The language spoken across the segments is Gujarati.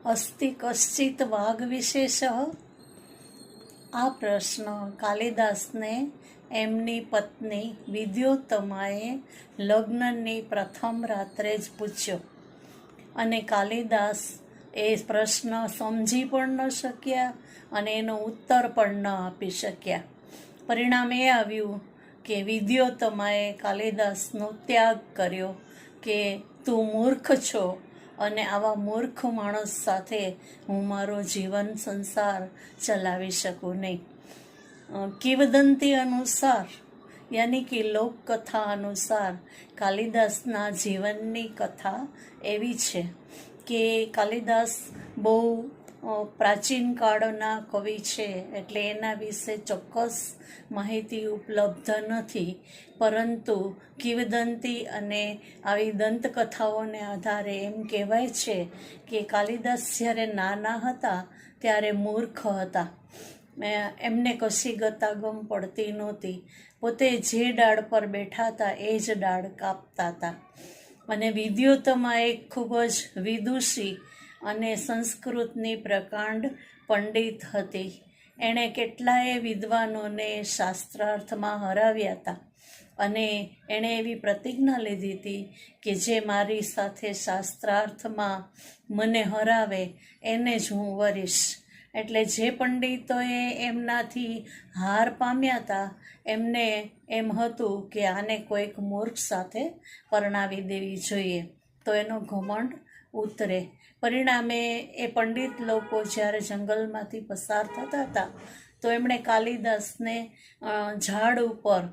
अस्ति कश्चित् वाग्विशेषः? આ પ્રશ્ન કાલિદાસને એમની પત્ની વિદ્યોત્તમાએ લગ્નની પ્રથમ રાત્રે જ પૂછ્યો, અને કાલિદાસ એ પ્રશ્ન સમજી પણ ન શક્યા અને એનો ઉત્તર પણ ન આપી શક્યા. પરિણામ એ આવ્યું કે વિદ્યોત્તમાએ કાલિદાસનો ત્યાગ કર્યો કે તું મૂર્ખ છો અને આવા મૂર્ખ માણસ સાથે હું મારો જીવન સંસાર ચલાવી શકું નહીં. કિંવદંતી અનુસાર યાની કે લોકકથા અનુસાર કાલિદાસના જીવનની કથા એવી છે કે કાલિદાસ બહુ પ્રાચીન કાળના કવિ છે, એટલે એના વિશે ચોક્કસ માહિતી ઉપલબ્ધ નથી, પરંતુ કિંવદંતી અને આવી દંતકથાઓને આધારે એમ કહેવાય છે કે કાલિદાસ જ્યારે નાના હતા ત્યારે મૂર્ખ હતા. એમને કશી ગતાગમ પડતી નહોતી. પોતે જે ડાળ પર બેઠા હતા એ જ ડાળ કાપતા હતા. અને વિદ્યોત્તમા એક ખૂબ જ વિદુષી અને સંસ્કૃતની પ્રકાંડ પંડિત હતી. એણે કેટલાય વિદ્વાનોને શાસ્ત્રાર્થમાં હરાવ્યા હતા અને એણે એવી પ્રતિજ્ઞા લીધી હતી કે જે મારી સાથે શાસ્ત્રાર્થમાં મને હરાવે એને જ હું વરીશ. એટલે જે પંડિતોએ એમનાથી હાર પામ્યા હતા એમને એમ હતું કે આને કોઈક મૂર્ખ સાથે પરણાવી દેવી જોઈએ તો એનો ઘમંડ ઉતરે. પરિણામે એ પંડિત લોકો જ્યારે જંગલમાંથી પસાર થતા હતા તો એમણે કાલિદાસને ઝાડ ઉપર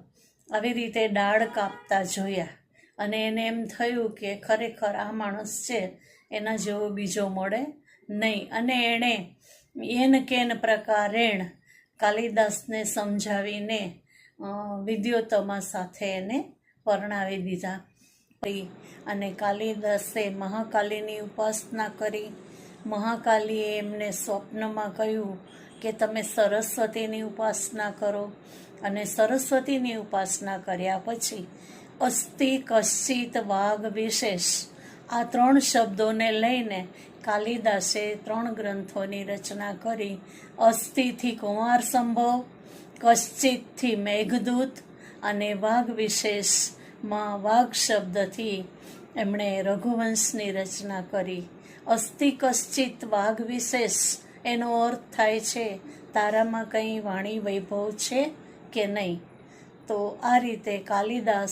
આવી રીતે ડાળ કાપતા જોયા અને એને એમ થયું કે ખરેખર આ માણસ છે એના જેવો બીજો મળે નહીં. અને એણે એન કેન પ્રકારેણ કાલિદાસને સમજાવીને વિદ્યોત્તમા સાથે એને પરણાવી દીધા. અને કાલિદાસે મહાકાલીની ઉપાસના કરી. મહાકાલીએ એમને સ્વપ્નમાં કહ્યું કે તમે સરસ્વતીની ઉપાસના કરો, અને સરસ્વતીની ઉપાસના કર્યા પછી અસ્તિ કશ્ચિત વાગ વિશેષ આ 3 શબ્દોને લઈને કાલિદાસે 3 ગ્રંથોની રચના કરી. અસ્તિથી કુમાર સંભવ, કશ્ચિતથી મેઘદૂત અને વાઘ વિશેષમાં વાઘ શબ્દથી એમણે રઘુવંશની રચના કરી. અસ્તિ કશ્ચિત વાઘ વિશેષ એનો અર્થ થાય છે તારામાં કંઈ વાણી વૈભવ છે કે નહીં. તો આ રીતે કાલિદાસ